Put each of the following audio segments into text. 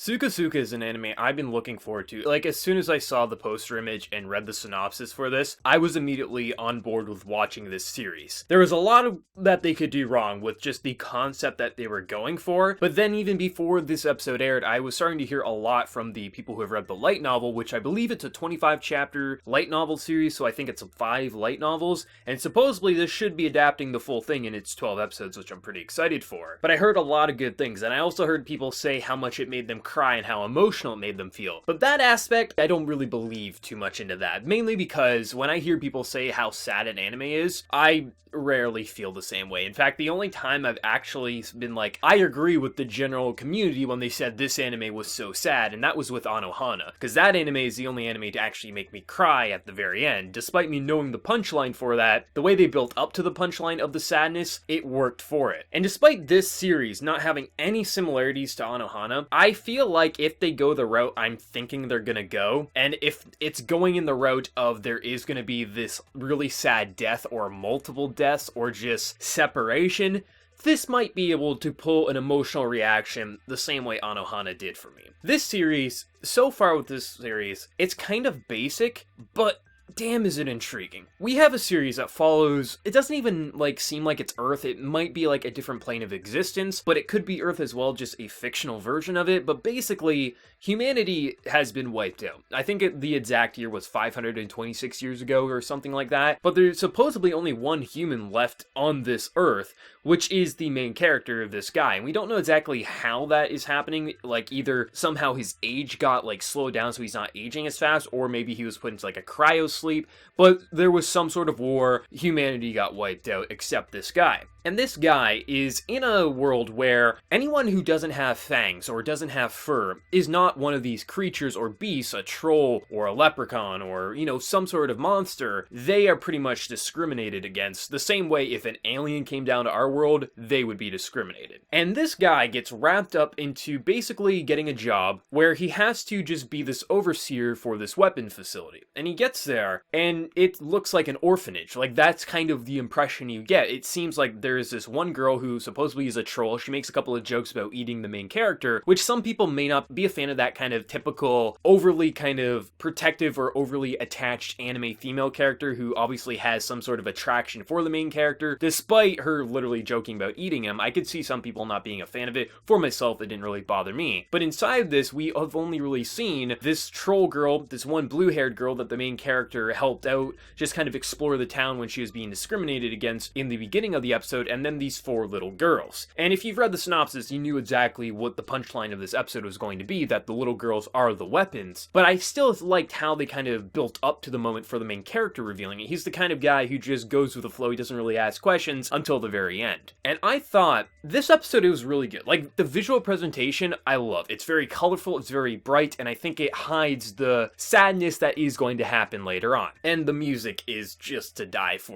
SukaSuka is an anime I've been looking forward to. Like, as soon as I saw the poster image and read the synopsis for this, I was immediately on board with watching this series. There was a lot of that they could do wrong with just the concept that they were going for, but then even before this episode aired, I was starting to hear a lot from the people who have read the light novel, which I believe it's a 25-chapter light novel series, so I think it's 5 light novels, and supposedly this should be adapting the full thing in its 12 episodes, which I'm pretty excited for. But I heard a lot of good things, and I also heard people say how much it made them cry and how emotional it made them feel. But that aspect, I don't really believe too much into that, mainly because when I hear people say how sad an anime is, I rarely feel the same way. In fact, the only time I've actually been like, I agree with the general community when they said this anime was so sad, and that was with AnoHana, because that anime is the only anime to actually make me cry at the very end. Despite me knowing the punchline for that, the way they built up to the punchline of the sadness, it worked for it. And despite this series not having any similarities to AnoHana, I feel like if they go the route I'm thinking they're gonna go, and if it's going in the route of there is gonna be this really sad death or multiple deaths or just separation, this might be able to pull an emotional reaction the same way AnoHana did for me. This series, so far with this series, it's kind of basic, but damn is it intriguing. We have a series that follows, it doesn't even seem like it's Earth, it might be like a different plane of existence, but it could be Earth as well, just a fictional version of it, but basically, humanity has been wiped out. I think the exact year was 526 years ago or something like that, but there's supposedly only one human left on this Earth, which is the main character of this guy, and we don't know exactly how that is happening, either somehow his age got slowed down so he's not aging as fast, or maybe he was put into a cryo sleep, but there was some sort of war, humanity got wiped out except this guy. And this guy is in a world where anyone who doesn't have fangs or doesn't have fur is not one of these creatures or beasts, a troll or a leprechaun or, some sort of monster. They are pretty much discriminated against the same way if an alien came down to our world, they would be discriminated. And this guy gets wrapped up into basically getting a job where he has to just be this overseer for this weapon facility. And he gets there and it looks like an orphanage. That's kind of the impression you get. It seems like there is this one girl who supposedly is a troll. She makes a couple of jokes about eating the main character, which some people may not be a fan of, that kind of typical overly kind of protective or overly attached anime female character who obviously has some sort of attraction for the main character. Despite her literally joking about eating him, I could see some people not being a fan of it. For myself, it didn't really bother me. But inside this, we have only really seen this troll girl, this one blue-haired girl that the main character helped out, just kind of explore the town when she was being discriminated against in the beginning of the episode, and then these 4 little girls. And if you've read the synopsis, you knew exactly what the punchline of this episode was going to be, that the little girls are the weapons. But I still liked how they kind of built up to the moment for the main character revealing it. He's the kind of guy who just goes with the flow, he doesn't really ask questions until the very end. And I thought this episode was really good. The visual presentation, I love. It's very colorful, it's very bright, and I think it hides the sadness that is going to happen later on. And the music is just to die for.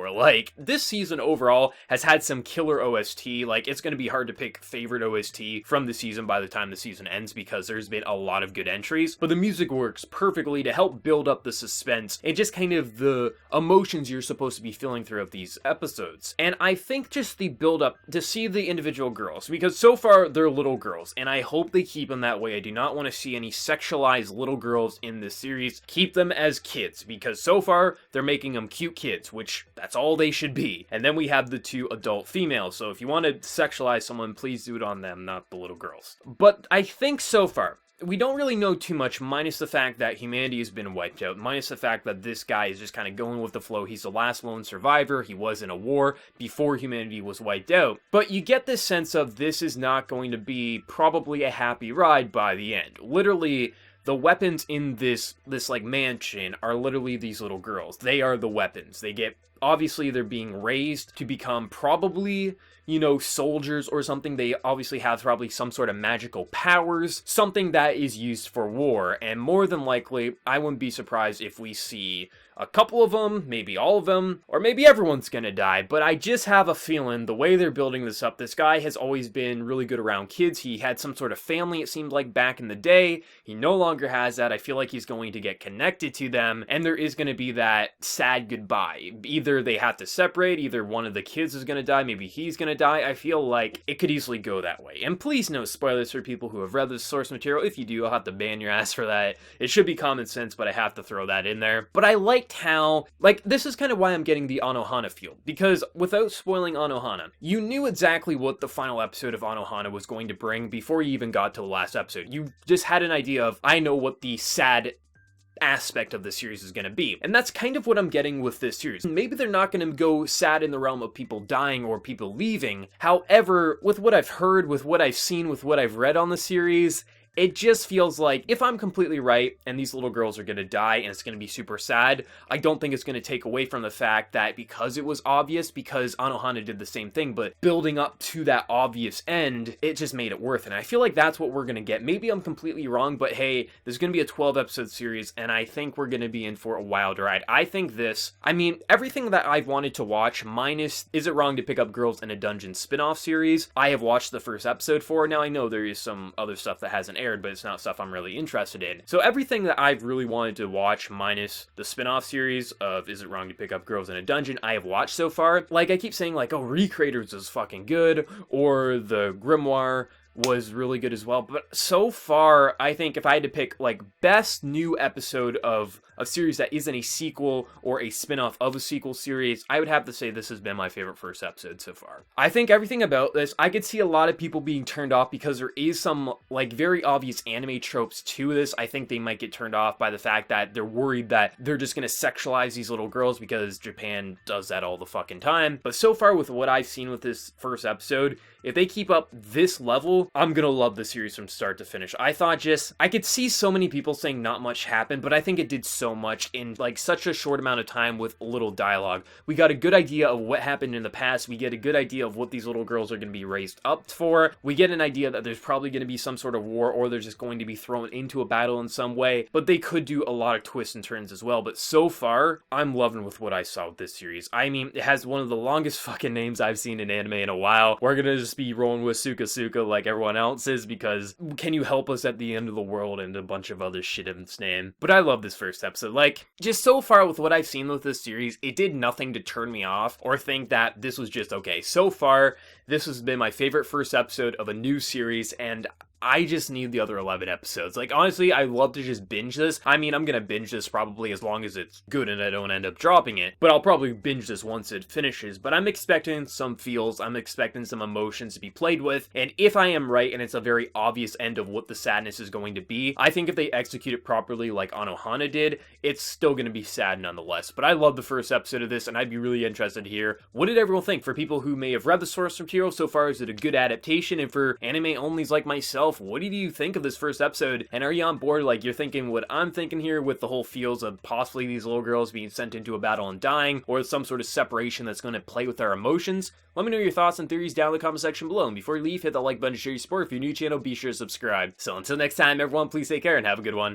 This season overall has had some killer OST. It's going to be hard to pick favorite OST from the season by the time the season ends because there's been a lot of good entries, but the music works perfectly to help build up the suspense and just kind of the emotions you're supposed to be feeling throughout these episodes. And I think just the build up to see the individual girls, because so far they're little girls, and I hope they keep them that way. I do not want to see any sexualized little girls in this series. Keep them as kids, because so far they're making them cute kids, which that's all they should be. And then we have the 2 adult females, so if you want to sexualize someone, please do it on them, not the little girls. But I think so far, we don't really know too much, minus the fact that humanity has been wiped out, minus the fact that this guy is just kind of going with the flow. He's the last lone survivor. He was in a war before humanity was wiped out. But you get this sense of this is not going to be probably a happy ride by the end. Literally, the weapons in this mansion are literally these little girls. They are the weapons. Obviously, they're being raised to become probably, soldiers or something. They obviously have probably some sort of magical powers, something that is used for war. And more than likely, I wouldn't be surprised if we see a couple of them, maybe all of them, or maybe everyone's gonna die, but I just have a feeling the way they're building this up, this guy has always been really good around kids. He had some sort of family, it seemed like, back in the day. He no longer has that. I feel like he's going to get connected to them, and there is going to be that sad goodbye. Either they have to separate, either one of the kids is going to die, maybe he's going to die. I feel like it could easily go that way. And please no spoilers for people who have read this source material. If you do, I'll have to ban your ass for that. It should be common sense, but I have to throw that in there. But I liked how, like, this is kind of why I'm getting the AnoHana feel, because without spoiling AnoHana, you knew exactly what the final episode of AnoHana was going to bring before you even got to the last episode. You just had an idea of, I know what the sad aspect of the series is going to be. And that's kind of what I'm getting with this series. Maybe they're not going to go sad in the realm of people dying or people leaving. However, with what I've heard, with what I've seen, with what I've read on the series, it just feels like, if I'm completely right, and these little girls are going to die, and it's going to be super sad, I don't think it's going to take away from the fact that because it was obvious, because AnoHana did the same thing, but building up to that obvious end, it just made it worth it. And I feel like that's what we're going to get. Maybe I'm completely wrong, but hey, there's going to be a 12-episode series, and I think we're going to be in for a wild ride. I think this, I mean, everything that I've wanted to watch, minus Is It Wrong to Pick Up Girls in a Dungeon spin-off series, I have watched the first episode for. Now, I know there is some other stuff that hasn't aired, but it's not stuff I'm really interested in. So everything that I've really wanted to watch, minus the spin-off series of Is It Wrong to Pick Up Girls in a Dungeon, I have watched so far. Like, I keep saying, like, oh, Recreators is fucking good, or the Grimoire was really good as well, but so far, I think if I had to pick, like, best new episode of a series that isn't a sequel or a spin-off of a sequel series, I would have to say this has been my favorite first episode so far. I think everything about this, I could see a lot of people being turned off because there is some, like, very obvious anime tropes to this. I think they might get turned off by the fact that they're worried that they're just gonna sexualize these little girls because Japan does that all the fucking time. But so far with what I've seen with this first episode, if they keep up this level, I'm gonna love the series from start to finish. I thought I could see so many people saying not much happened, but I think it did so much in, like, such a short amount of time with little dialogue. We got a good idea of what happened in the past. We get a good idea of what these little girls are gonna be raised up for. We get an idea that there's probably gonna be some sort of war, or they're just going to be thrown into a battle in some way, but they could do a lot of twists and turns as well. But so far, I'm loving with what I saw with this series. I mean, it has one of the longest fucking names I've seen in anime in a while. We're gonna just be rolling with SukaSuka like everyone else is, because can you help us at the end of the world and a bunch of other shit in its name. But I love this first episode. Like, just so far with what I've seen with this series, it did nothing to turn me off or think that this was just okay. So far, this has been my favorite first episode of a new series, and I just need the other 11 episodes. Like, honestly, I'd love to just binge this. I mean, I'm gonna binge this probably as long as it's good and I don't end up dropping it. But I'll probably binge this once it finishes. But I'm expecting some feels, I'm expecting some emotions to be played with. And if I am right and it's a very obvious end of what the sadness is going to be, I think if they execute it properly like AnoHana did, it's still gonna be sad nonetheless. But I love the first episode of this, and I'd be really interested to hear, what did everyone think? For people who may have read the source material so far, is it a good adaptation? And for anime-onlys like myself, what do you think of this first episode? And are you on board? Like, you're thinking what I'm thinking here with the whole feels of possibly these little girls being sent into a battle and dying, or some sort of separation that's going to play with our emotions? Let me know your thoughts and theories down in the comment section below. And before you leave, hit that like button to show your support. If you're new to the channel, be sure to subscribe. So until next time, everyone, please take care and have a good one.